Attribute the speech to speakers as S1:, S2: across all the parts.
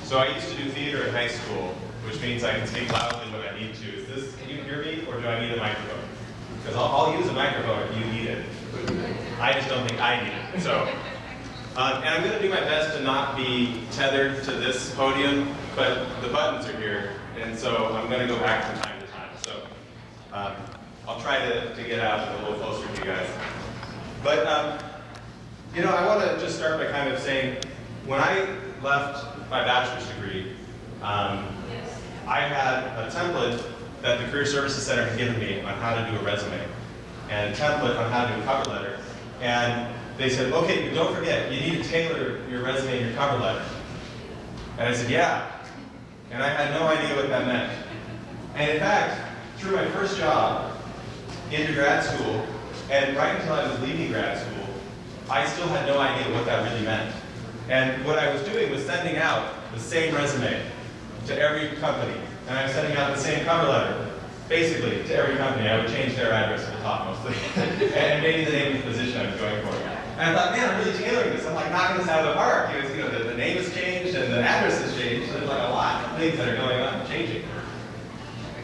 S1: So I used to do theater in high school, which means I can speak loudly when I need to. Can you hear me, or do I need a microphone? Because I'll use a microphone if you need it. I just don't think I need it. So, and I'm going to do my best to not be tethered to this podium, but the buttons are here, and so I'm going to go back from time to time. So I'll try to get out a little closer to you guys. But you know, I want to just start by kind of saying, when I left my bachelor's degree, I had a template that the Career Services Center had given me on how to do a resume, and a template on how to do a cover letter. And they said, okay, but don't forget, you need to tailor your resume and your cover letter. And I said, yeah. And I had no idea what that meant. And in fact, through my first job into grad school, and right until I was leaving grad school, I still had no idea what that really meant. And what I was doing was sending out the same resume to every company. And I was sending out the same cover letter, basically, to every company. I would change their address at the top mostly, and maybe the name of the position I was going for. And I thought, man, I'm really tailoring this. I'm like knocking this out of the park. It was, you know, the name has changed and the address has changed. There's like a lot of things that are going on and changing.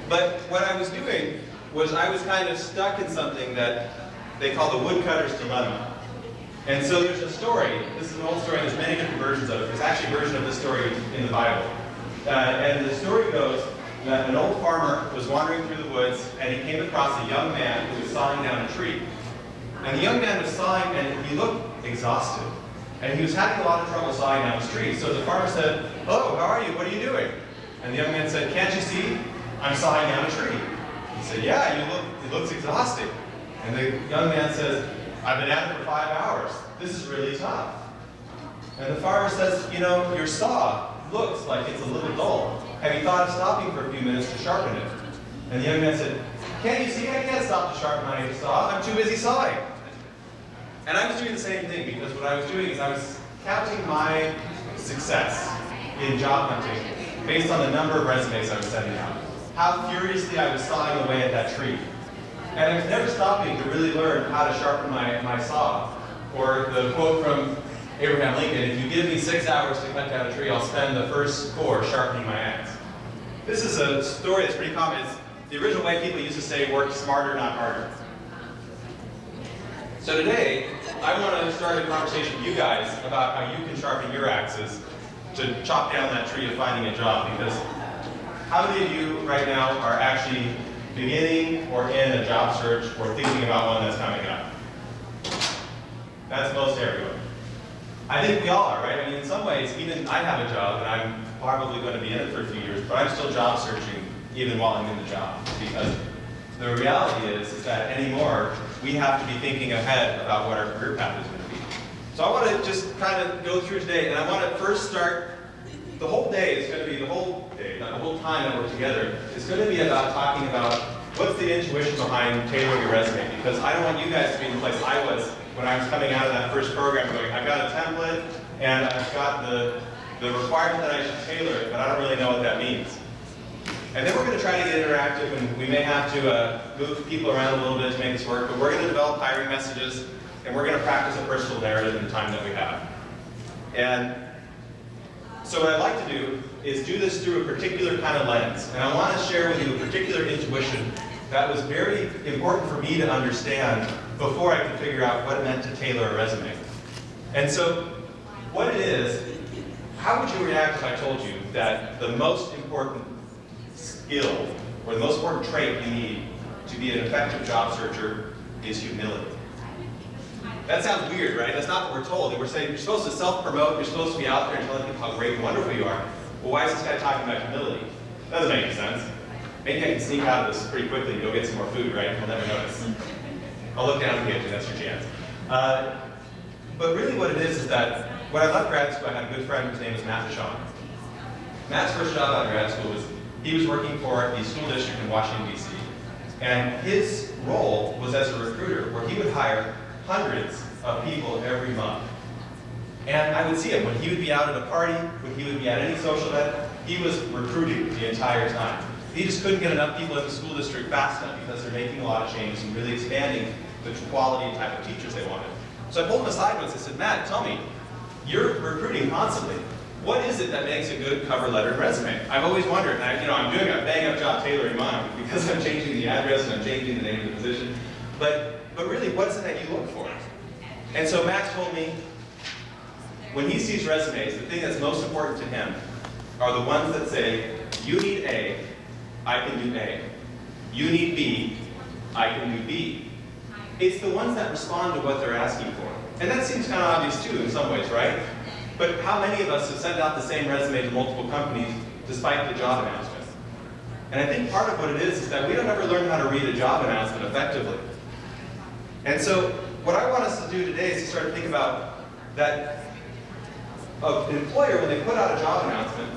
S1: But what I was doing was I was kind of stuck in something that they call the woodcutter's dilemma. And so there's a story. This is an old story. There's many different versions of it. There's actually a version of this story in the Bible. And the story goes that an old farmer was wandering through the woods, and he came across a young man who was sawing down a tree. And the young man was sawing, and he looked exhausted. And he was having a lot of trouble sawing down his tree. So the farmer said, "Oh, how are you? What are you doing?" And the young man said, "Can't you see? I'm sawing down a tree." He said, "Yeah, it looks exhausting." And the young man says, "I've been at it for 5 hours. This is really tough." And the farmer says, "You know, your saw looks like it's a little dull. Have you thought of stopping for a few minutes to sharpen it?" And the young man said, "Can't you see I can't stop to sharpen my saw? I'm too busy sawing." And I was doing the same thing, because what I was doing is I was counting my success in job hunting based on the number of resumes I was sending out. How furiously I was sawing away at that tree. And I was never stopping to really learn how to sharpen my saw. Or the quote from Abraham Lincoln, "If you give me 6 hours to cut down a tree, I'll spend the first 4 sharpening my axe." This is a story that's pretty common. It's, the original way people used to say, "Work smarter, not harder." So today, I want to start a conversation with you guys about how you can sharpen your axes to chop down that tree of finding a job. Because how many of you right now are actually beginning or in a job search or thinking about one that's coming up? That's most everyone. I think we all are, right? I mean, in some ways, even I have a job and I'm probably going to be in it for a few years, but I'm still job searching even while I'm in the job. Because the reality is that anymore, we have to be thinking ahead about what our career path is going to be. So I want to just kind of go through today, and I want to first start, the whole day is going to be, the whole day, not the whole time that we're together, is going to be about talking about what's the intuition behind tailoring your resume. Because I don't want you guys to be in the place I was when I was coming out of that first program going, I've got a template, and I've got the requirement that I should tailor it, but I don't really know what that means. And then we're going to try to get interactive, and we may have to move people around a little bit to make this work, but we're going to develop hiring messages, and we're going to practice a personal narrative in the time that we have. And so what I'd like to do is do this through a particular kind of lens. And I want to share with you a particular intuition that was very important for me to understand before I could figure out what it meant to tailor a resume. And so what it is, how would you react if I told you that the most important skill, or the most important trait you need to be an effective job searcher is humility? That sounds weird, right? That's not what we're told. We're saying you're supposed to self-promote, you're supposed to be out there and telling people how great and wonderful you are. Well, why is this guy talking about humility? Doesn't make any sense. Maybe I can sneak out of this pretty quickly and go get some more food, right? You'll never notice. I'll look down and get you, that's your chance. But really what it is that when I left grad school, I had a good friend whose name was Matt Deshawn. Matt's first job out of grad school was, he was working for the school district in Washington, D.C. And his role was as a recruiter, where he would hire hundreds of people every month. And I would see him when he would be out at a party, when he would be at any social event, he was recruiting the entire time. He just couldn't get enough people in the school district fast enough because they're making a lot of changes and really expanding the quality and type of teachers they wanted. So I pulled him aside once and said, Matt, tell me, you're recruiting constantly. what is it that makes a good cover letter and resume? I've always wondered, and I'm doing a bang-up job tailoring mine because I'm changing the address and I'm changing the name of the position. But really, what is it that you look for? And so Max told me, when he sees resumes, the thing that's most important to him are the ones that say, you need A, I can do A. You need B, I can do B. It's the ones that respond to what they're asking for. And that seems kind of obvious too in some ways, right? But how many of us have sent out the same resume to multiple companies despite the job announcement? And I think part of what it is that we don't ever learn how to read a job announcement effectively. And so what I want us to do today is to start to think about that an employer, when they put out a job announcement,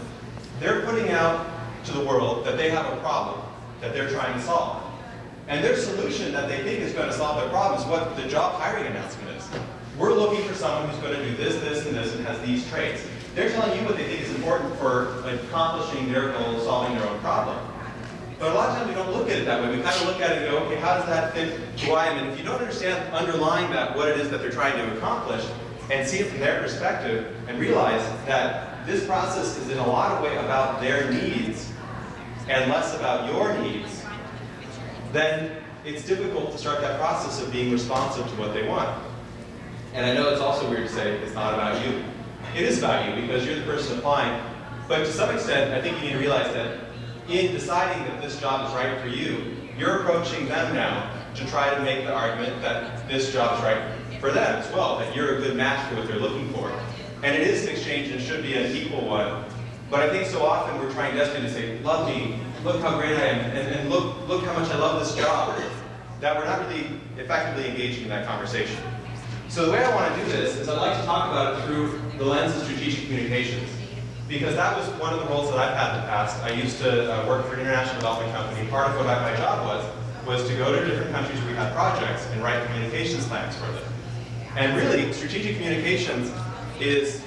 S1: they're putting out to the world that they have a problem that they're trying to solve. And their solution that they think is going to solve their problem is what the job hiring announcement is. We're looking for someone who's going to do this, this, and this, and has these traits. They're telling you what they think is important for accomplishing their goal, solving their own problem. But a lot of times we don't look at it that way. We kind of look at it and go, okay, how does that fit who I am? And if you don't understand underlying that, what it is that they're trying to accomplish, and see it from their perspective, and realize that this process is in a lot of ways about their needs and less about your needs, then it's difficult to start that process of being responsive to what they want. And I know it's also weird to say it's not about you. It is about you because you're the person applying. But to some extent, I think you need to realize that in deciding that this job is right for you, you're approaching them now to try to make the argument that this job is right for them as well, that you're a good match for what they're looking for. And it is an exchange and should be an equal one. But I think so often we're trying desperately to say, love me, look how great I am, and look how much I love this job, that we're not really effectively engaging in that conversation. So the way I want to do this is I'd like to talk about it through the lens of strategic communications. Because that was one of the roles that I've had in the past. I used to work for an international development company. Part of what my job was to go to different countries where we had projects and write communications plans for them. And really, strategic communications is,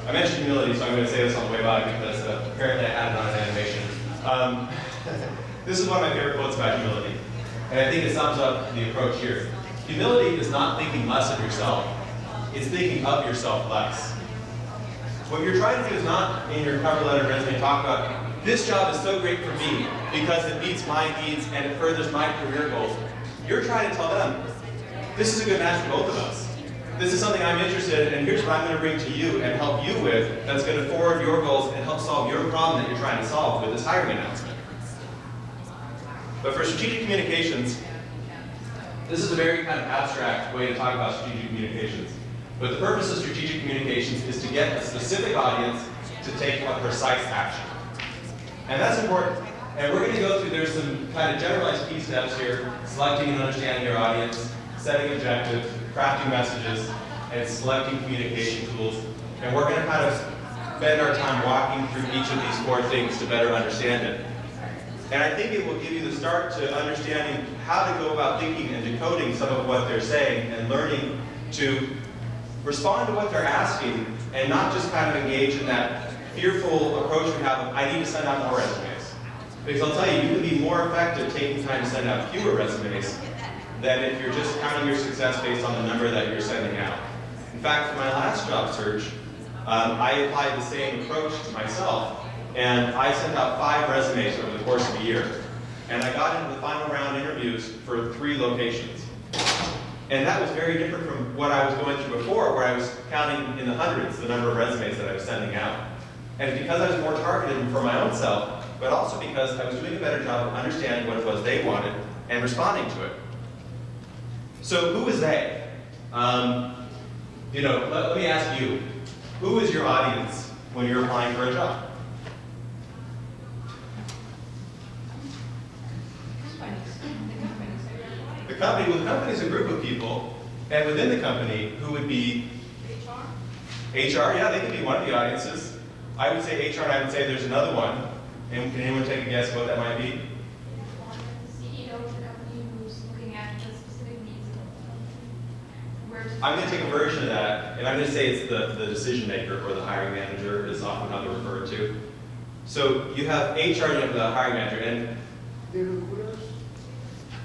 S1: I mentioned humility, so I'm going to say this on the way by because apparently I had it on an animation. This is one of my favorite quotes about humility. And I think it sums up the approach here. Humility is not thinking less of yourself. It's thinking of yourself less. What you're trying to do is not, in your cover letter resume, talk about, this job is so great for me because it meets my needs and it furthers my career goals. You're trying to tell them, this is a good match for both of us. This is something I'm interested in, and here's what I'm going to bring to you and help you with that's going to forward your goals and help solve your problem that you're trying to solve with this hiring announcement. But for strategic communications, this is a very kind of abstract way to talk about strategic communications. But the purpose of strategic communications is to get a specific audience to take a precise action. And that's important. And we're going to go through, there's some kind of generalized key steps here, selecting and understanding your audience, setting objectives, crafting messages, and selecting communication tools. And we're going to kind of spend our time walking through each of these 4 things to better understand it. And I think it will give you the start to understanding how to go about thinking and decoding some of what they're saying and learning to respond to what they're asking and not just kind of engage in that fearful approach we have of, I need to send out more resumes. Because I'll tell you, you can be more effective taking time to send out fewer resumes than if you're just counting your success based on the number that you're sending out. In fact, for my last job search, I applied the same approach to myself, and I sent out 5 resumes over the course of a year. And I got into the final round interviews for 3 locations. And that was very different from what I was going through before, where I was counting in the hundreds the number of resumes that I was sending out. And it's because I was more targeted for my own self, but also because I was doing a better job of understanding what it was they wanted and responding to it. So who is they? Let me ask you, who is your audience when you're applying for a job? The company, well, the company is a group of people, and within the company, who would be? HR, yeah, they could be one of the audiences. I would say HR, and I would say there's another one. And can anyone take a guess what that might be?
S2: The CEO of the company who's looking at the specific needs of
S1: I'm going to take a version of that, and I'm going to say it's the decision maker or the hiring manager is often how they're referred to. So you have HR and you have the hiring manager, and
S3: The recruiters?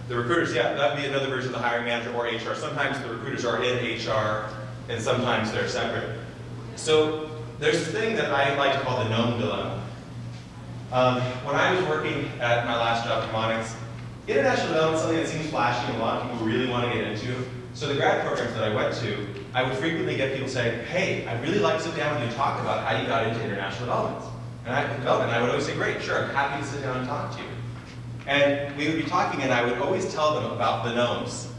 S1: the recruiters, yeah, that would be another version of the hiring manager or HR. Sometimes the recruiters are in HR, and sometimes they're separate. So there's this thing that I like to call the gnome dilemma. When I was working at my last job, Mnemonics, international development is something that seems flashy and a lot of people really want to get into. So the grad programs that I went to, I would frequently get people saying, hey, I'd really like to sit down with you and talk about how you got into international development. And I would always say, great, sure, I'm happy to sit down and talk to you. And we would be talking, and I would always tell them about the gnomes.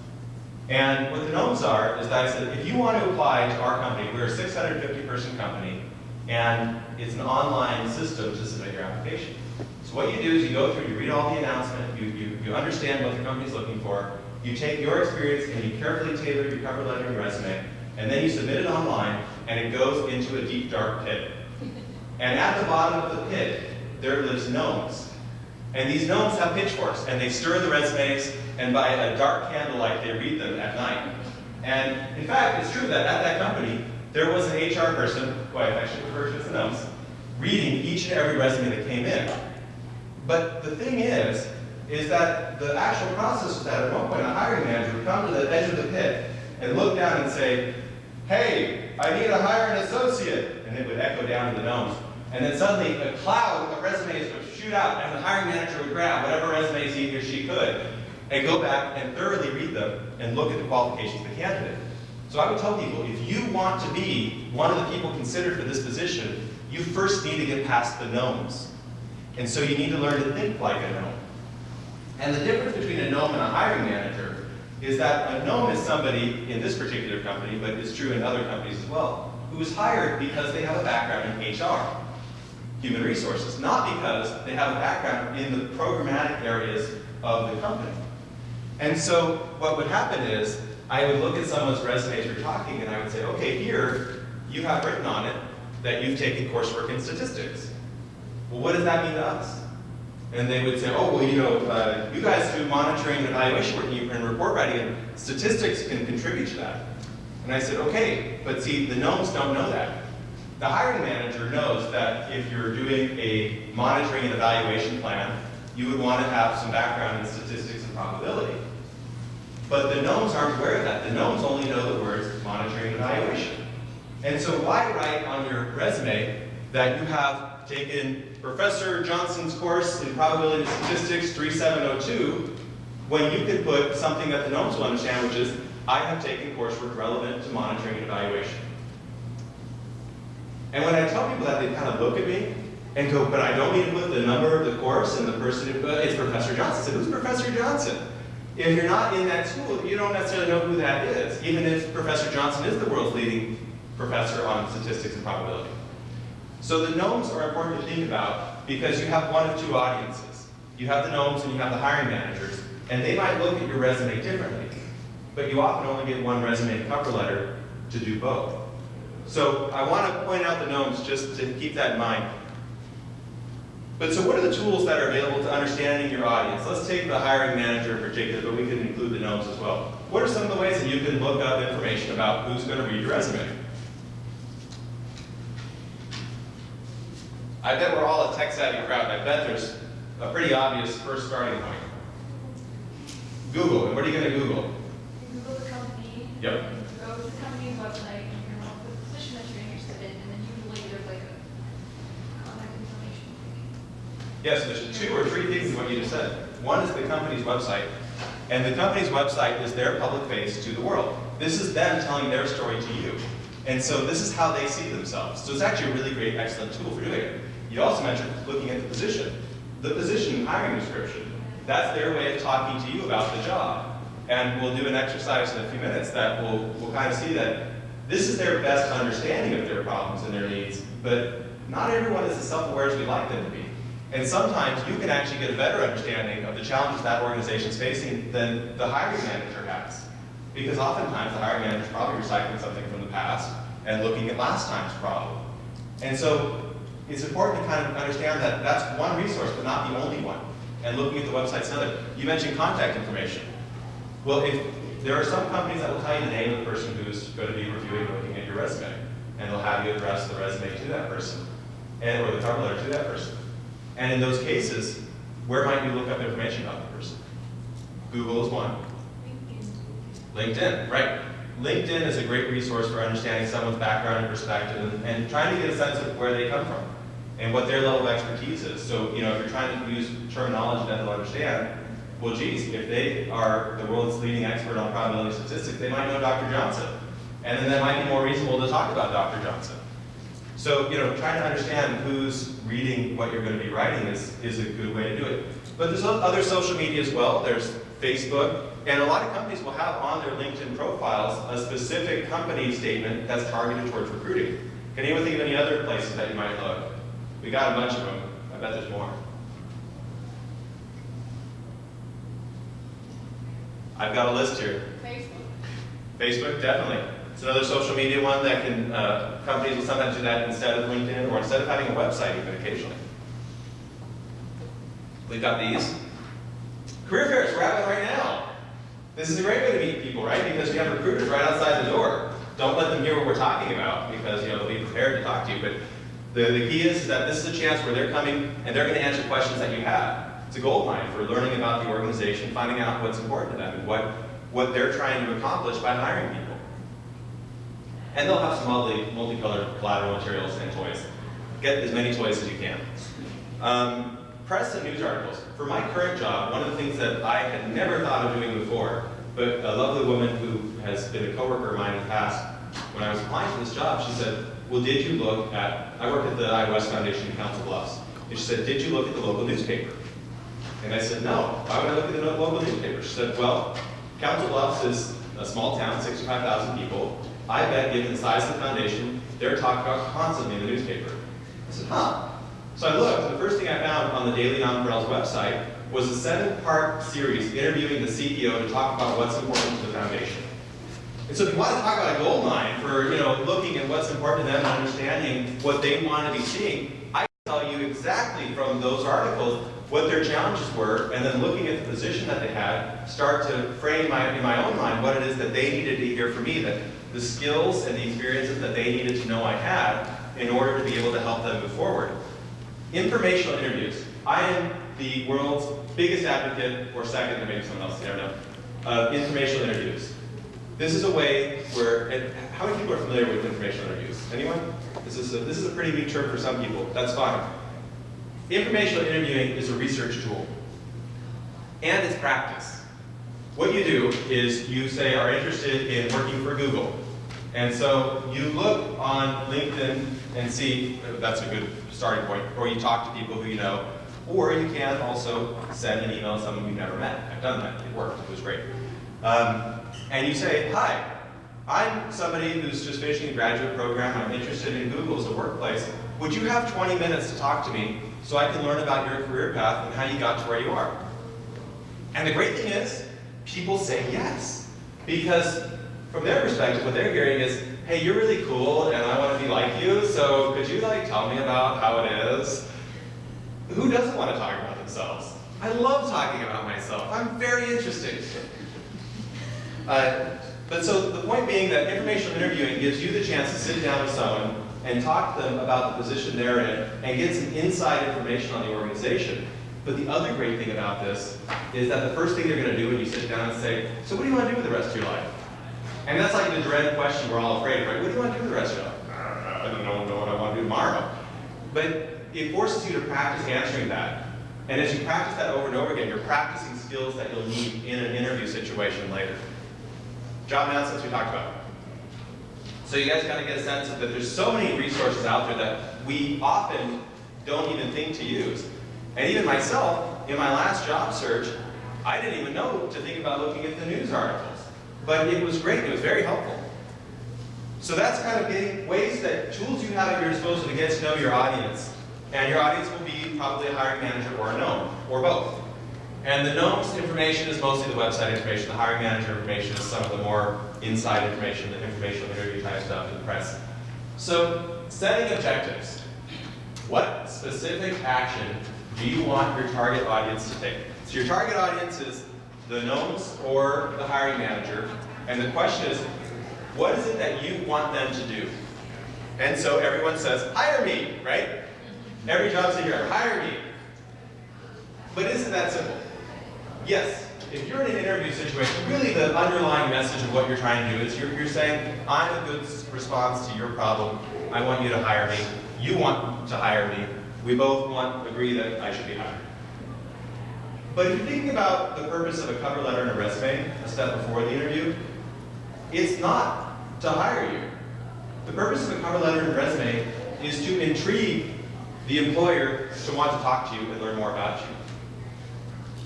S1: And what the gnomes are is that I said, if you want to apply to our company, we're a 650-person company, and it's an online system to submit your application. So what you do is you go through, you read all the announcement, you understand what the company's looking for, you take your experience and you carefully tailor your cover letter and resume, and then you submit it online, and it goes into a deep, dark pit. And at the bottom of the pit, there lives gnomes. And these gnomes have pitchforks, and they stir the resumes, and by a dark candlelight, they read them at night. And in fact, it's true that at that company, there was an HR person, who I actually refer to as the gnomes, reading each and every resume that came in. But the thing is that the actual process was that at one point, a hiring manager would come to the edge of the pit and look down and say, hey, I need to hire an associate. And it would echo down to the gnomes. And then suddenly, a cloud of resumes would shoot out, and the hiring manager would grab whatever resumes he or she could, and go back and thoroughly read them and look at the qualifications of the candidate. So I would tell people, if you want to be one of the people considered for this position, you first need to get past the gnomes. And so you need to learn to think like a gnome. And the difference between a gnome and a hiring manager is that a gnome is somebody in this particular company, but it's true in other companies as well, who is hired because they have a background in HR. Human resources, not because they have a background in the programmatic areas of the company. And so what would happen is, I would look at someone's resume as we're talking, and I would say, okay, here, you have written on it that you've taken coursework in statistics. Well, what does that mean to us? And they would say, oh, well, you guys do monitoring and evaluation work and report writing, and statistics can contribute to that. And I said, okay, but see, the gnomes don't know that. The hiring manager knows that if you're doing a monitoring and evaluation plan, you would want to have some background in statistics and probability. But the gnomes aren't aware of that. The gnomes only know the words monitoring and evaluation. And so why write on your resume that you have taken Professor Johnson's course in probability and statistics 3702 when you could put something that the gnomes will understand, which is, I have taken coursework relevant to monitoring and evaluation. And when I tell people that, they kind of look at me and go, but I don't need to put the number of the course and the person who, it's Professor Johnson. I said, who's Professor Johnson? If you're not in that school, you don't necessarily know who that is, even if Professor Johnson is the world's leading professor on statistics and probability. So the gnomes are important to think about because you have one of two audiences. You have the gnomes and you have the hiring managers, and they might look at your resume differently, but you often only get one resume and cover letter to do both. So I want to point out the gnomes just to keep that in mind. But so what are the tools that are available to understanding your audience? Let's take the hiring manager in particular, but we can include the gnomes as well. What are some of the ways that you can look up information about who's going to read your resume? I bet we're all a tech-savvy crowd. I bet there's a pretty obvious first starting point. Google. And what are you going to Google?
S2: You Google the company.
S1: Yep.
S2: You go to the company's website, and you're going to look for the position that you're interested in, and then usually there's like a contact information.
S1: Yes, there's two or three things in what you just said. One is the company's website, and the company's website is their public face to the world. This is them telling their story to you. And so this is how they see themselves. So it's actually a really great, excellent tool for doing it. You also mentioned looking at the position. The position hiring description, that's their way of talking to you about the job. And we'll do an exercise in a few minutes that we'll kind of see that this is their best understanding of their problems and their needs, but not everyone is as self-aware as we'd like them to be. And sometimes you can actually get a better understanding of the challenges that organization's facing than the hiring manager has. Because oftentimes the hiring manager is probably recycling something from the past and looking at last time's problem. And so it's important to kind of understand that that's one resource, but not the only one. And looking at the website's another. You mentioned contact information. Well, if there are some companies that will tell you the name of the person who's going to be reviewing and looking at your resume, and they'll have you address the resume to that person, or the cover letter to that person. And in those cases, where might you look up information about the person? Google is one. LinkedIn, right. LinkedIn is a great resource for understanding someone's background and perspective and trying to get a sense of where they come from and what their level of expertise is. So, if you're trying to use terminology that they'll understand, well, geez, if they are the world's leading expert on probability statistics, they might know Dr. Johnson. And then that might be more reasonable to talk about Dr. Johnson. So, trying to understand who's reading what you're going to be writing is a good way to do it. But there's other social media as well. There's Facebook. And a lot of companies will have on their LinkedIn profiles a specific company statement that's targeted towards recruiting. Can anyone think of any other places that you might look? We got a bunch of them. I bet there's more. I've got a list here. Facebook, definitely. It's another social media one that can, companies will sometimes do that instead of LinkedIn or instead of having a website even occasionally. We've got these. Career fairs, we're having right now. This is a great way to meet people, right? Because we have recruiters right outside the door. Don't let them hear what we're talking about because they'll be prepared to talk to you. But the key is that this is a chance where they're coming and they're going to answer questions that you have. It's a gold mine for learning about the organization, finding out what's important to them and what they're trying to accomplish by hiring people. And they'll have some lovely multicolored collateral materials and toys. Get as many toys as you can. Press and news articles. For my current job, one of the things that I had never thought of doing before, but a lovely woman who has been a coworker of mine in the past, when I was applying for this job, she said, well, did you look at, I work at the iWest Foundation in Council Bluffs, and she said, did you look at the local newspaper? And I said, no, why would I look at the local newspaper? She said, well, Council Bluffs is a small town, 65,000 people. I bet given the size of the foundation, they're talked about constantly in the newspaper. I said, huh. So I looked, and the first thing I found on the Daily Nonpareil's website was a 7-part series interviewing the CEO to talk about what's important to the foundation. And so if you want to talk about a gold mine for looking at what's important to them and understanding what they want to be seeing, I can tell you exactly from those articles what their challenges were, and then looking at the position that they had, start to frame in my own mind what it is that they needed to hear from me, that the skills and the experiences that they needed to know I had in order to be able to help them move forward. Informational interviews. I am the world's biggest advocate, or second to maybe someone else, you never know, of informational interviews. This is a way where, and how many people are familiar with informational interviews? Anyone? This is a pretty new term for some people. That's fine. Informational interviewing is a research tool, and it's practice. What you do is you say are interested in working for Google, and so you look on LinkedIn and see that's a good starting point, or you talk to people who you know, or you can also send an email to someone you've never met. I've done that. It worked. It was great. And you say, hi, I'm somebody who's just finishing a graduate program. I'm interested in Google as a workplace. Would you have 20 minutes to talk to me so I can learn about your career path and how you got to where you are? And the great thing is, people say yes. Because from their perspective, what they're hearing is, hey, you're really cool and I want to be like you, so could you tell me about how it is? Who doesn't want to talk about themselves? I love talking about myself. I'm very interesting. But so the point being that informational interviewing gives you the chance to sit down with someone and talk to them about the position they're in and get some inside information on the organization. But the other great thing about this is that the first thing they're going to do when you sit down and say, so what do you want to do with the rest of your life? And that's like the dreaded question we're all afraid of, right? What do you want to do with the rest of your life? I don't know what I want to do tomorrow. But it forces you to practice answering that. And as you practice that over and over again, you're practicing skills that you'll need in an interview situation later. Job announcements we talked about. So you guys kind of get a sense of that there's so many resources out there that we often don't even think to use. And even myself, in my last job search, I didn't even know to think about looking at the news articles. But it was great, it was very helpful. So that's kind of getting ways that tools you have at your disposal to get to know your audience. And your audience will be probably a hiring manager or a gnome, or both. And the gnome's information is mostly the website information. The hiring manager information is some of the more inside information, the informational interview type stuff in the press. So setting objectives. What specific action do you want your target audience to take? So your target audience is the gnomes or the hiring manager. And the question is, what is it that you want them to do? And so everyone says, hire me, right? Every job seeker, hire me. But isn't that simple? Yes, if you're in an interview situation, really the underlying message of what you're trying to do is you're saying, I'm a good response to your problem. I want you to hire me. You want to hire me. We both agree that I should be hired. But if you're thinking about the purpose of a cover letter and a resume, a step before the interview, it's not to hire you. The purpose of a cover letter and resume is to intrigue the employer to want to talk to you and learn more about you.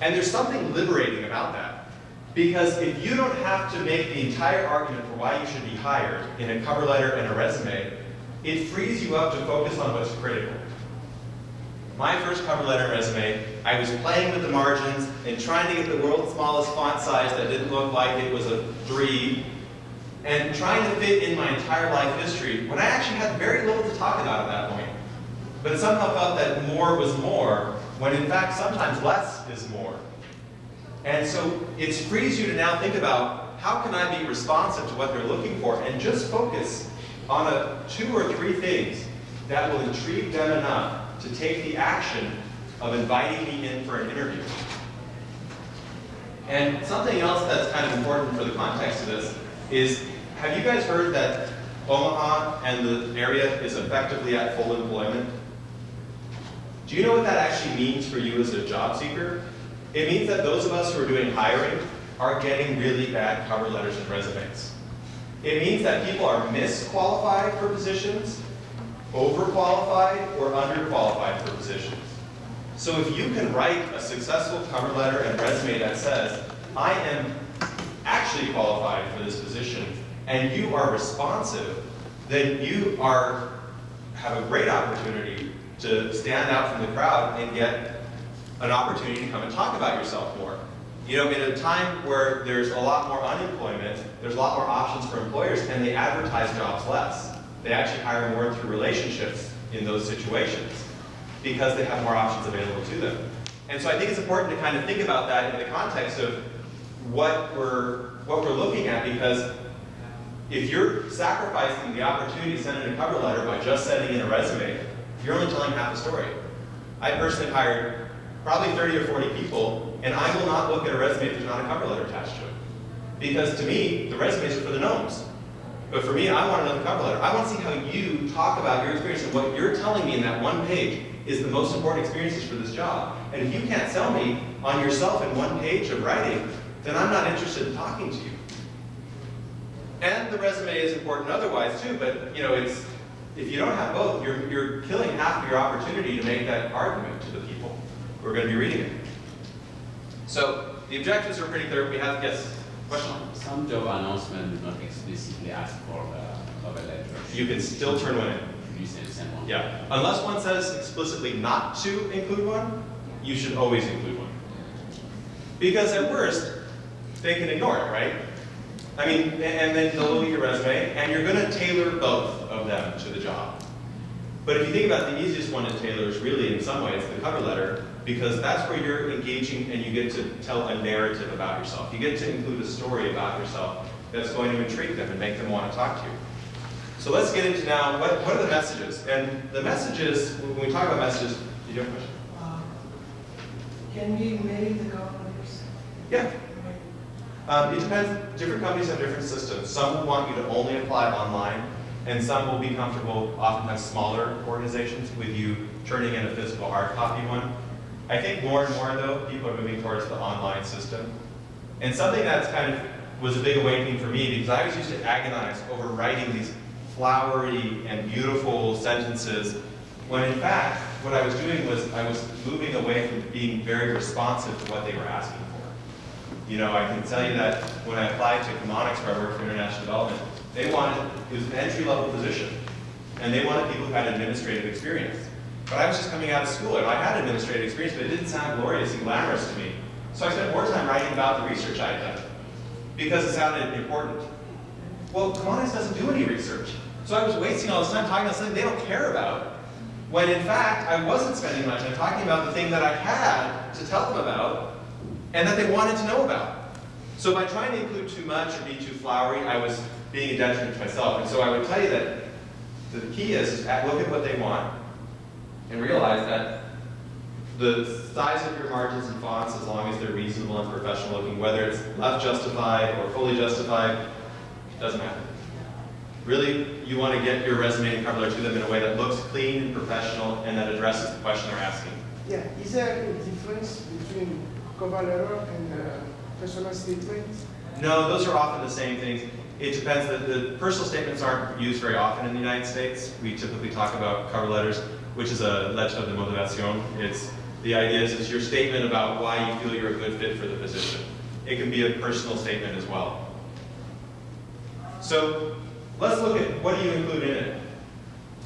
S1: And there's something liberating about that. Because if you don't have to make the entire argument for why you should be hired in a cover letter and a resume, it frees you up to focus on what's critical. My first cover letter and resume, I was playing with the margins and trying to get the world's smallest font size that didn't look like it was a 3, and trying to fit in my entire life history when I actually had very little to talk about at that point. But it somehow felt that more was more, when in fact sometimes less is more. And so it frees you to now think about, how can I be responsive to what they're looking for, and just focus on 2 or 3 things that will intrigue them enough to take the action of inviting me in for an interview. And something else that's kind of important for the context of this is, have you guys heard that Omaha and the area is effectively at full employment? Do you know what that actually means for you as a job seeker? It means that those of us who are doing hiring are getting really bad cover letters and resumes. It means that people are misqualified for positions, overqualified, or underqualified for positions. So if you can write a successful cover letter and resume that says, I am actually qualified for this position, and you are responsive, then you have a great opportunity to stand out from the crowd and get an opportunity to come and talk about yourself more. You know, in a time where there's a lot more unemployment, there's a lot more options for employers, and they advertise jobs less. They actually hire more through relationships in those situations because they have more options available to them. And so I think it's important to kind of think about that in the context of what we're looking at, because if you're sacrificing the opportunity to send in a cover letter by just sending in a resume, you're only telling half the story. I personally hired probably 30 or 40 people, and I will not look at a resume if there's not a cover letter attached to it. Because to me, the resumes are for the gnomes. But for me, I want another cover letter. I want to see how you talk about your experience, and what you're telling me in that one page is the most important experiences for this job. And if you can't sell me on yourself in one page of writing, then I'm not interested in talking to you. And the resume is important otherwise too, but you know, if you don't have both, you're killing half of your opportunity to make that argument to the people who are going to be reading it. So the objectives are pretty clear. We have, yes, question?
S3: Some job announcements do not explicitly ask for a cover letter.
S1: You can still turn one in.
S3: You send one.
S1: Yeah, unless one says explicitly not to include one, you should always include one. Because at worst, they can ignore it, right? I mean, and then they'll look at your resume, and you're going to tailor both of them to the job. But if you think about the easiest one to tailor is really, in some ways, the cover letter, because that's where you're engaging and you get to tell a narrative about yourself. You get to include a story about yourself that's going to intrigue them and make them want to talk to you. So let's get into now, what are the messages? And the messages, when we talk about messages, did you have a question?
S4: Can we mail the cover letters?
S1: Yeah. It depends. Different companies have different systems. Some will want you to only apply online, and some will be comfortable, oftentimes smaller organizations, with you turning in a physical hard copy one. I think more and more, though, people are moving towards the online system. And something that's kind of was a big awakening for me, because I was used to agonize over writing these flowery and beautiful sentences, when in fact, what I was doing was I was moving away from being very responsive to what they were asking for. You know, I can tell you that when I applied to Chemonics, where I worked for international development, it was an entry-level position, and they wanted people who had administrative experience. But I was just coming out of school, and I had administrative experience, but it didn't sound glorious and glamorous to me. So I spent more time writing about the research I had done, because it sounded important. Well, Chemonics doesn't do any research. So I was wasting all this time talking about something they don't care about, when in fact, I wasn't spending my time talking about the thing that I had to tell them about, and that they wanted to know about. So by trying to include too much or be too flowery, I was being a detriment to myself. And so I would tell you that the key is look at what they want and realize that the size of your margins and fonts, as long as they're reasonable and professional looking, whether it's left justified or fully justified, doesn't matter. Really, you want to get your resume and cover letter to them in a way that looks clean and professional and that addresses the question they're asking.
S4: Yeah, is there a difference between cover letter and personal statements?
S1: No, those are often the same things. It depends. The personal statements aren't used very often in the United States. We typically talk about cover letters, which is a letter de motivación. The idea is it's your statement about why you feel you're a good fit for the position. It can be a personal statement as well. So let's look at what do you include in it.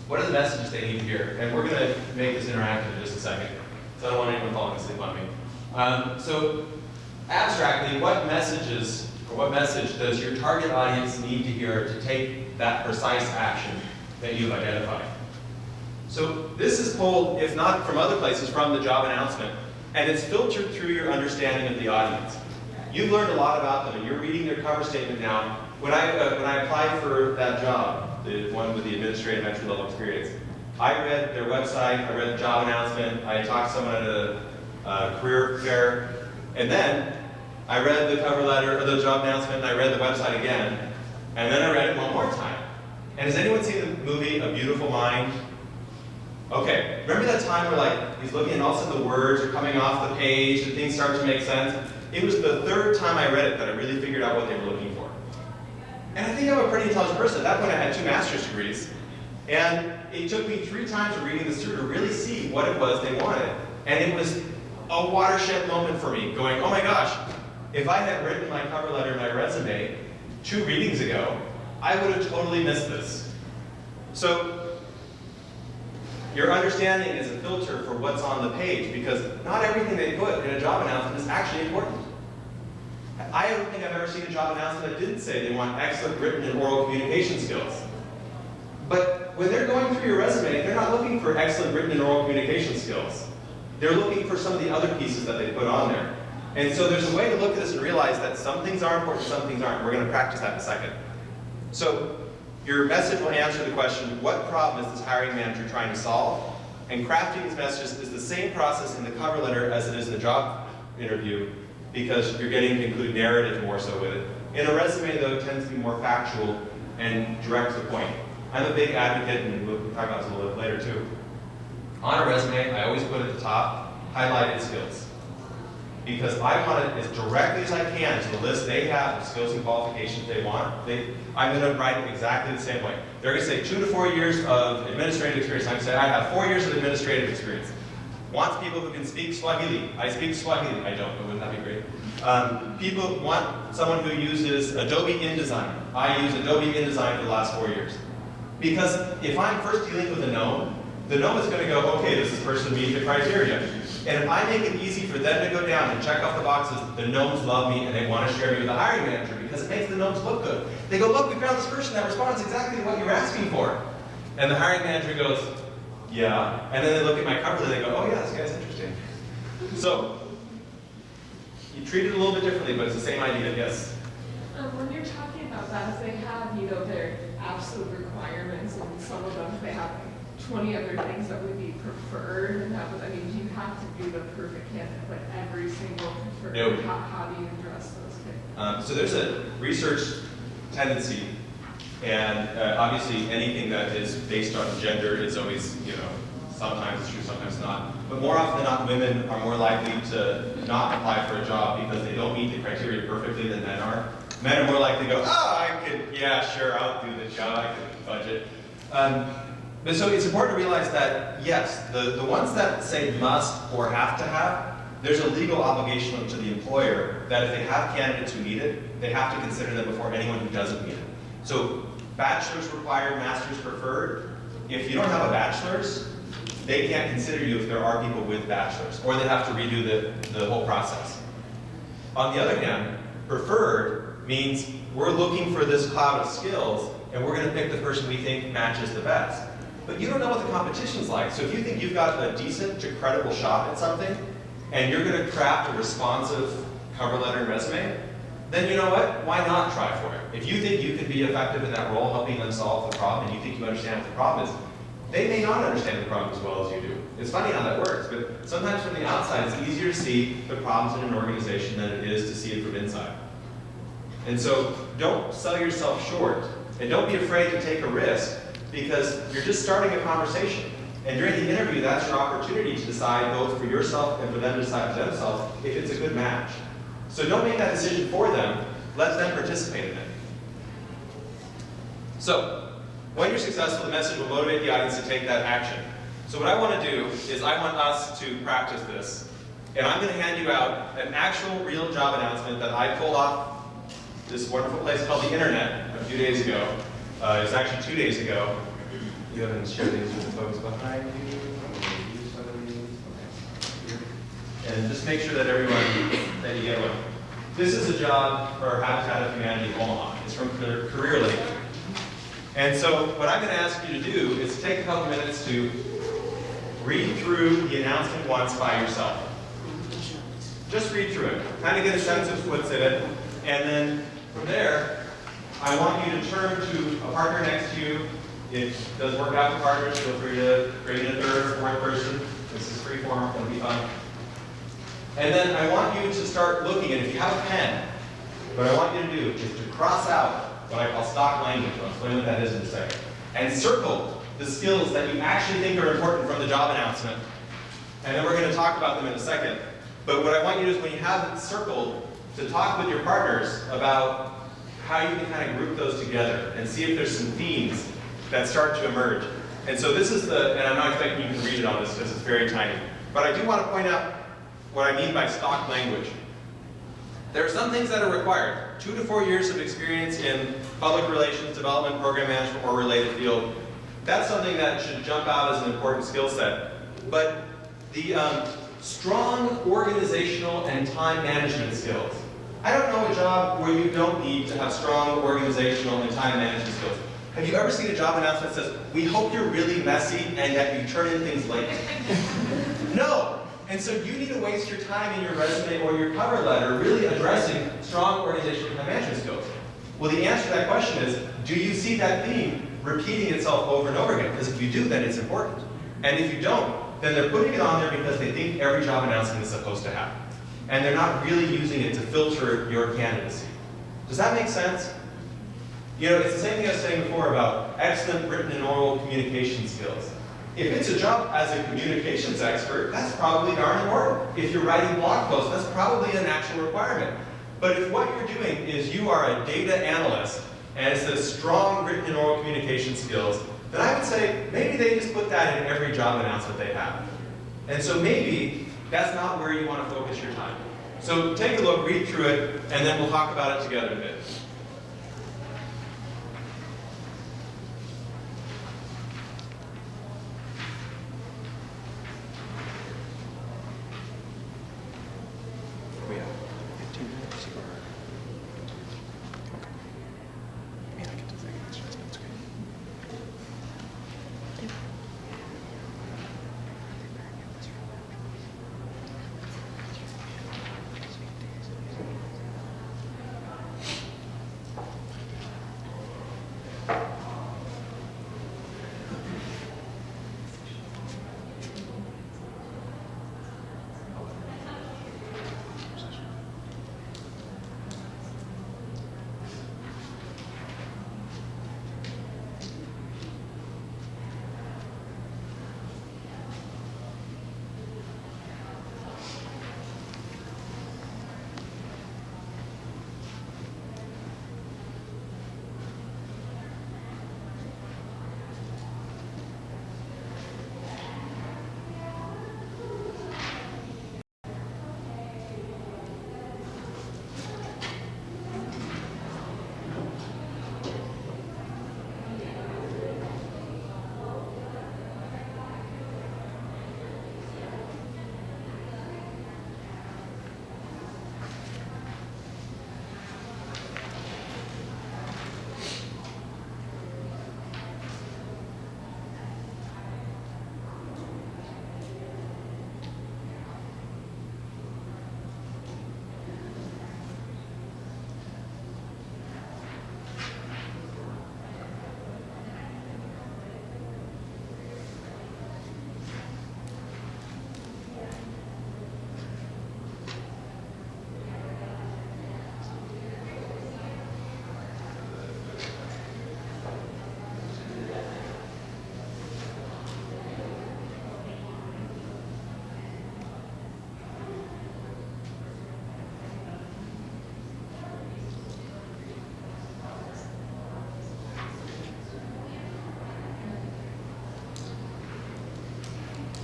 S1: What are the messages they need to hear? And we're going to make this interactive in just a second, so I don't want anyone falling asleep on me. So abstractly, what messages or what message does your target audience need to hear to take that precise action that you've identified? So this is pulled, if not from other places, from the job announcement, and it's filtered through your understanding of the audience. You've learned a lot about them, and you're reading their cover statement now. When I applied for that job, the one with the administrative entry-level experience, I read their website, I read the job announcement, I talked to someone at a career fair, and then I read the cover letter, or the job announcement, and I read the website again, and then I read it one more time. And has anyone seen the movie A Beautiful Mind? Okay, remember that time where he's looking and all of a sudden the words are coming off the page and things start to make sense? It was the third time I read it that I really figured out what they were looking for. And I think I'm a pretty intelligent person. At that point I had 2 master's degrees. And it took me 3 times of reading this through to really see what it was they wanted. And it was a watershed moment for me, going, oh my gosh, if I had written my cover letter and my resume 2 readings ago, I would have totally missed this. So your understanding is a filter for what's on the page, because not everything they put in a job announcement is actually important. I don't think I've ever seen a job announcement that didn't say they want excellent written and oral communication skills. But when they're going through your resume, they're not looking for excellent written and oral communication skills. They're looking for some of the other pieces that they put on there. And so there's a way to look at this and realize that some things are important, some things aren't. We're going to practice that in a second. So your message will answer the question, what problem is this hiring manager trying to solve? And crafting these messages is the same process in the cover letter as it is in the job interview, because you're getting to include narrative more so with it. In a resume, though, it tends to be more factual and direct to the point. I'm a big advocate, and we'll talk about this a little bit later too. On a resume, I always put at the top, highlighted skills. Because I want it as directly as I can to the list they have of skills and qualifications they want. I'm going to write it exactly the same way. They're going to say 2 to 4 years of administrative experience. I'm going to say I have 4 years of administrative experience. Wants people who can speak Swahili. I speak Swahili. I don't, but wouldn't that be great? People want someone who uses Adobe InDesign. I use Adobe InDesign for the last 4 years. Because if I'm first dealing with a gnome is going to go, okay, does this person meet the criteria? And if I make it easy for them to go down and check off the boxes, the gnomes love me and they want to share me with the hiring manager because it makes the gnomes look good. They go, look, we found this person that responds exactly to what you're asking for. And the hiring manager goes, yeah. And then they look at my cover letter and they go, oh yeah, this guy's interesting. So, you treat it a little bit differently, but it's the same idea, yes?
S5: When you're talking about that, they have, their absolute requirements, and some of them, they have 20 other things that would be preferred, and that would, do you have to be the perfect candidate, but every single preferred?
S1: No.
S5: How do you address those things?
S1: So there's a research tendency, and obviously anything that is based on gender is always, sometimes it's true, sometimes not. But more often than not, women are more likely to not apply for a job because they don't meet the criteria perfectly than men are. Men are more likely to go, I'll do the job, I can budget. But so it's important to realize that, yes, the ones that say must or have to have, there's a legal obligation to the employer that if they have candidates who need it, they have to consider them before anyone who doesn't need it. So bachelor's required, master's preferred. If you don't have a bachelor's, they can't consider you if there are people with bachelor's, or they have to redo the whole process. On the other hand, preferred means we're looking for this cloud of skills, and we're going to pick the person we think matches the best. But you don't know what the competition's like. So if you think you've got a decent to credible shot at something, and you're going to craft a responsive cover letter and resume, then you know what? Why not try for it? If you think you can be effective in that role, helping them solve the problem, and you think you understand what the problem is, they may not understand the problem as well as you do. It's funny how that works, but sometimes from the outside, it's easier to see the problems in an organization than it is to see it from inside. And so don't sell yourself short, and don't be afraid to take a risk, because you're just starting a conversation. And during the interview, that's your opportunity to decide, both for yourself and for them to decide for themselves, if it's a good match. So don't make that decision for them, let them participate in it. So, when you're successful, the message will motivate the audience to take that action. So what I want to do is I want us to practice this. And I'm going to hand you out an actual real job announcement that I pulled off this wonderful place called the Internet a few days ago. It was actually 2 days ago. You haven't shared these with the folks behind you. I'm going to use some of these. Okay. Here. And just make sure that that you get one. This is a job for Habitat of Humanity Omaha. It's from Career Link. And so what I'm going to ask you to do is take a couple minutes to read through the announcement once by yourself. Just read through it. Kind of get a sense of what's in it. And then from there, I want you to turn to a partner next to you. It does work out for partners. Feel free to bring in a third or fourth person. This is free form. It'll be fun. And then I want you to start looking, and if you have a pen, what I want you to do is to cross out what I call stock language. I'll explain what that is in a second. And circle the skills that you actually think are important from the job announcement. And then we're going to talk about them in a second. But what I want you to do is, when you have it circled, to talk with your partners about how you can kind of group those together and see if there's some themes that start to emerge. And so this is and I'm not expecting you to read it on this because it's very tiny. But I do want to point out what I mean by stock language. There are some things that are required. 2 to 4 years of experience in public relations, development, program management, or related field. That's something that should jump out as an important skill set. But the strong organizational and time management skills. I don't know a job where you don't need to have strong organizational and time management skills. Have you ever seen a job announcement that says, "We hope you're really messy and that you turn in things late"? No. And so you need to waste your time in your resume or your cover letter really addressing strong organizational and time management skills. Well, the answer to that question is, do you see that theme repeating itself over and over again? Because if you do, then it's important. And if you don't, then they're putting it on there because they think every job announcement is supposed to happen. And they're not really using it to filter your candidacy. Does that make sense? You know, it's the same thing I was saying before about excellent written and oral communication skills. If it's a job as a communications expert, that's probably darn important. If you're writing blog posts, that's probably an actual requirement. But if what you're doing is you are a data analyst and it says strong written and oral communication skills, then I would say maybe they just put that in every job announcement they have. And so maybe that's not where you want to focus your time. So take a look, read through it, and then we'll talk about it together a bit.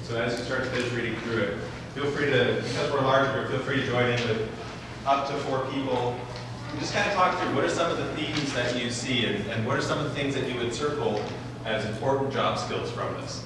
S1: So as you start to finish reading through it, feel free to, because we're larger, feel free to join in with up to 4 people. And just kind of talk through what are some of the themes that you see and what are some of the things that you would circle as important job skills from this.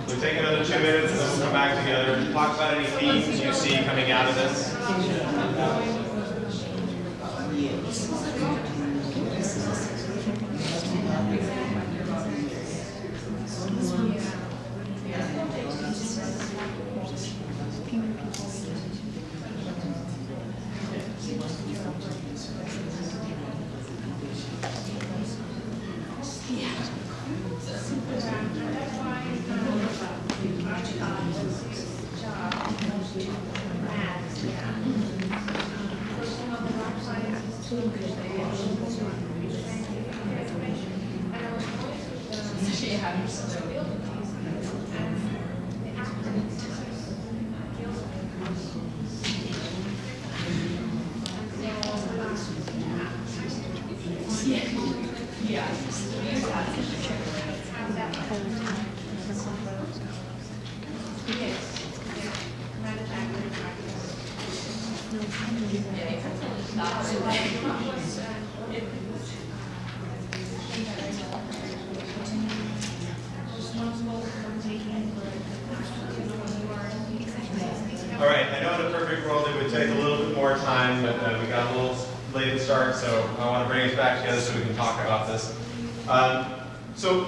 S1: We'll take another 2 minutes and then we'll come back together and talk about any themes you see coming out of this.
S6: Yeah.
S1: All right, I know in a perfect world it would take a little bit more time, but we got a little late to start, so I want to bring us back together so we can talk about this. So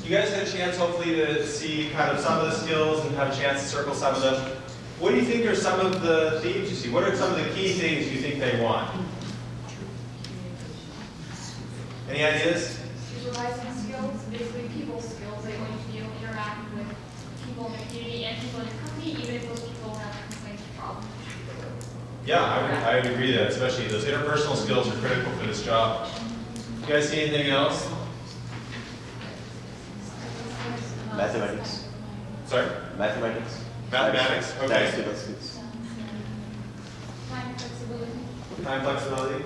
S1: you guys had a chance, hopefully, to see kind of some of the skills and have a chance to circle some of them. What do you think are some of the themes you see? What are some of the key things you think they want? Any ideas?
S2: Supervising skills, basically people skills. They're going to be able to interact with people in the community and people in the company, even if those people have complaints or problems.
S1: Yeah, I would agree that, especially those interpersonal skills are critical for this job. You guys see anything else?
S6: Mathematics.
S1: Sorry?
S6: Mathematics.
S1: Mathematics, okay.
S6: Statistical skills.
S2: Time flexibility.
S1: Time flexibility.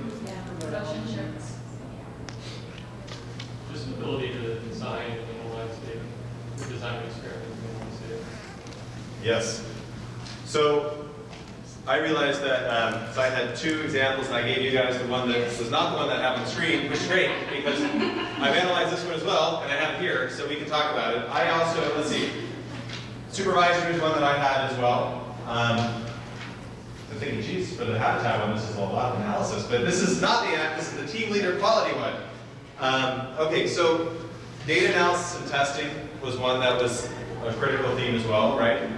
S2: Relationships.
S7: Just an ability to design and analyze data, design experiments and analyze data.
S1: Yes. So I realized that so I had two examples, and I gave you guys the one that was not the one that happened on the screen, which is great because I've analyzed this one as well, and I have it here, so we can talk about it. I also, let's see, supervisory is one that I had as well. I'm thinking, geez, for the habitat one, this is a lot of analysis, but this is not the act, this is the team leader quality one. Okay, so data analysis and testing was one that was a critical theme as well, right?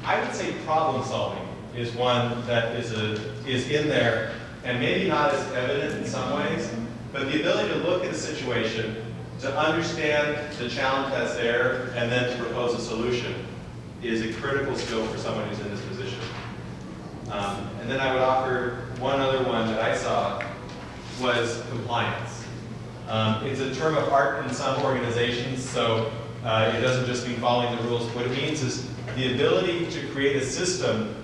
S1: I would say problem solving is one that is in there, and maybe not as evident in some ways, but the ability to look at a situation, to understand the challenge that's there, and then to propose a solution is a critical skill for someone who's in this position. And then I would offer one other one that I saw was compliance. It's a term of art in some organizations, so it doesn't just mean following the rules. What it means is the ability to create a system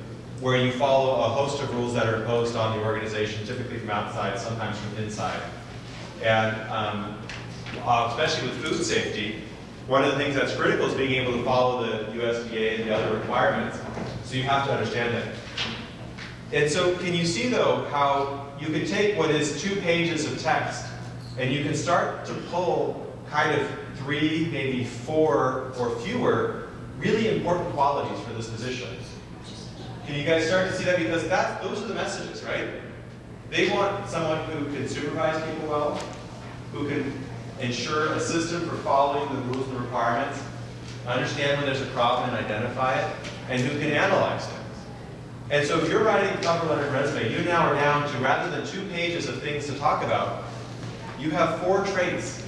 S1: where you follow a host of rules that are imposed on the organization, typically from outside, sometimes from inside. And especially with food safety, one of the things that's critical is being able to follow the USDA and the other requirements. So you have to understand that. And so can you see, though, how you can take what is 2 pages of text and you can start to pull kind of 3, maybe 4 or fewer really important qualities for this position. Can you guys start to see that? Because those are the messages, right? They want someone who can supervise people well, who can ensure a system for following the rules and requirements, understand when there's a problem and identify it, and who can analyze things. And so if you're writing a cover letter and resume, you now are down to, rather than 2 pages of things to talk about, you have 4 traits.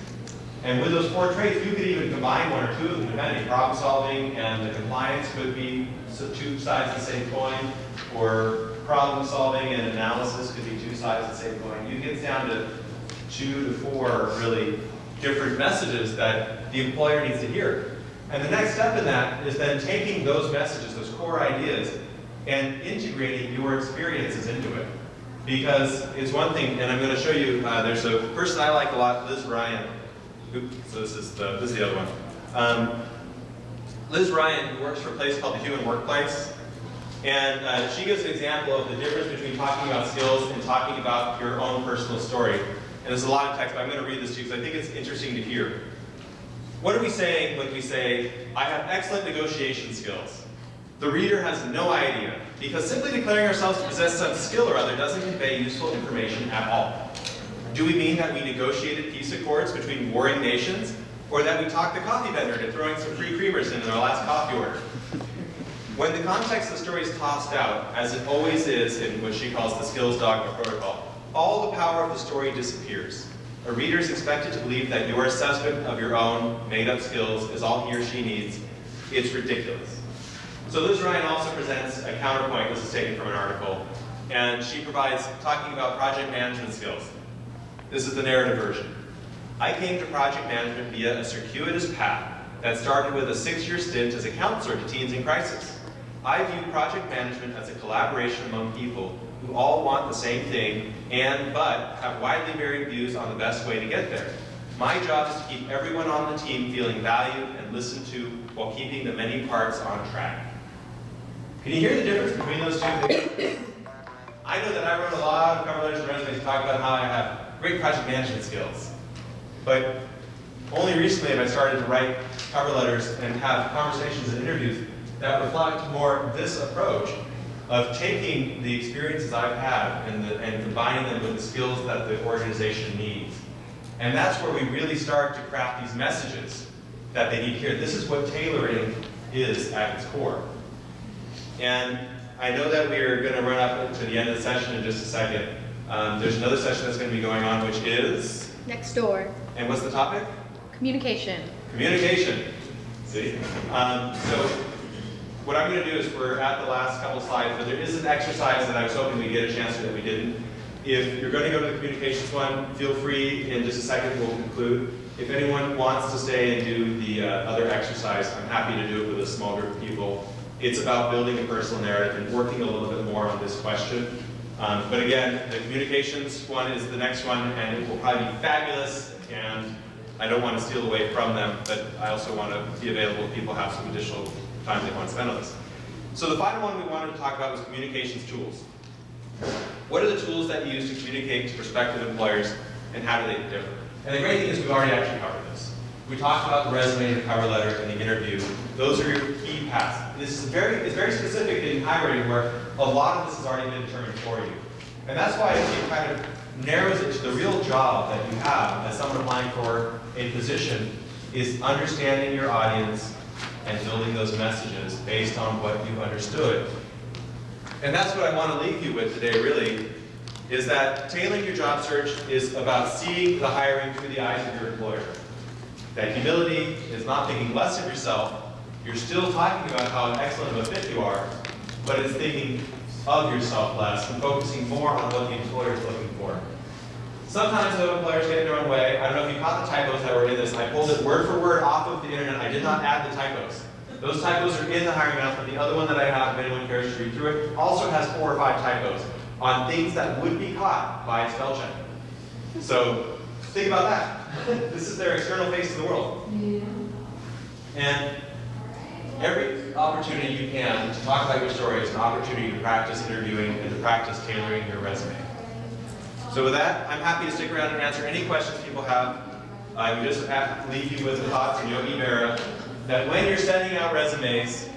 S1: And with those 4 traits, you could even combine 1 or 2 of them, depending. Problem solving and the compliance could be 2 sides of the same coin, or problem solving and analysis could be 2 sides of the same coin. You get down to 2 to 4 really different messages that the employer needs to hear. And the next step in that is then taking those messages, those core ideas, and integrating your experiences into it. Because it's one thing, and I'm going to show you, there's a person I like a lot, Liz Ryan. Oops, so this is the other one. Liz Ryan, who works for a place called the Human Workplace, and she gives an example of the difference between talking about skills and talking about your own personal story. And there's a lot of text, but I'm going to read this to you because I think it's interesting to hear. What are we saying when we say, I have excellent negotiation skills? The reader has no idea, because simply declaring ourselves to possess some skill or other doesn't convey useful information at all. Do we mean that we negotiated peace accords between warring nations, or that we talked the coffee vendor into throwing some free creamers in our last coffee order? When the context of the story is tossed out, as it always is in what she calls the skills dogma protocol, all the power of the story disappears. A reader is expected to believe that your assessment of your own made-up skills is all he or she needs. It's ridiculous. So Liz Ryan also presents a counterpoint, this is taken from an article, and she provides talking about project management skills. This is the narrative version. I came to project management via a circuitous path that started with a 6-year stint as a counselor to teens in crisis. I view project management as a collaboration among people who all want the same thing but have widely varying views on the best way to get there. My job is to keep everyone on the team feeling valued and listened to while keeping the many parts on track. Can you hear the difference between those two things? I know that I wrote a lot of cover letters and resumes to talk about how I have great project management skills. But only recently have I started to write cover letters and have conversations and interviews that reflect more this approach of taking the experiences I've had and combining them with the skills that the organization needs. And that's where we really start to craft these messages that they need to hear. This is what tailoring is at its core. And I know that we're going to run up to the end of the session in just a second. There's another session that's going to be going on, which is?
S8: Next door.
S1: And what's the topic?
S8: Communication.
S1: Communication. See? So what I'm going to do is we're at the last couple slides, but there is an exercise that I was hoping we'd get a chance to that we didn't. If you're going to go to the communications one, feel free. In just a second, we'll conclude. If anyone wants to stay and do the other exercise, I'm happy to do it with a small group of people. It's about building a personal narrative and working a little bit more on this question. But again, the communications one is the next one, and it will probably be fabulous, and I don't want to steal away from them, but I also want to be available if people have some additional time they want to spend on this. So the final one we wanted to talk about was communications tools. What are the tools that you use to communicate to prospective employers, and how do they differ? And the great thing is we've already actually covered this. We talked about the resume, the cover letter, and the interview. Those are your key paths. This is it's very specific in hiring where a lot of this has already been determined for you. And that's why it kind of narrows it to the real job that you have as someone applying for a position is understanding your audience and building those messages based on what you've understood. And that's what I want to leave you with today, really, is that tailoring your job search is about seeing the hiring through the eyes of your employer. That humility is not thinking less of yourself. You're still talking about how excellent of a fit you are, but it's thinking of yourself less and focusing more on what the employer is looking for. Sometimes the employers get in their own way. I don't know if you caught the typos that were in this. I pulled it word for word off of the internet. I did not add the typos. Those typos are in the hiring announcement. The other one that I have, if anyone cares to read through it, also has 4 or 5 typos on things that would be caught by a spell check. So think about that. This is their external face to the world. Yeah. And every opportunity you can to talk about your story is an opportunity to practice interviewing and to practice tailoring your resume. So with that, I'm happy to stick around and answer any questions people have. I would just have to leave you with the thoughts from Yogi Berra that when you're sending out resumes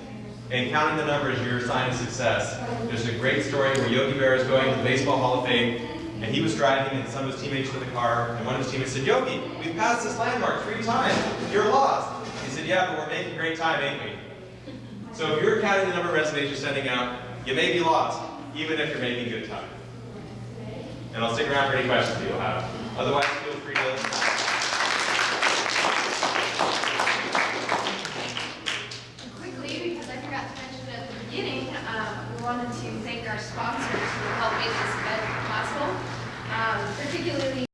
S1: and counting the numbers, your sign of success. There's a great story where Yogi Berra is going to the Baseball Hall of Fame, and he was driving, and some of his teammates were in the car, and one of his teammates said, "Yogi, we've passed this landmark 3 times. You're lost." He said, "Yeah, but we're making great time, ain't we?" So if you're counting the number of resumes you're sending out, you may be lost, even if you're making good time. And I'll stick around for any questions you'll have. Otherwise, feel free to...
S9: We wanted to thank our sponsors who helped make this event possible, particularly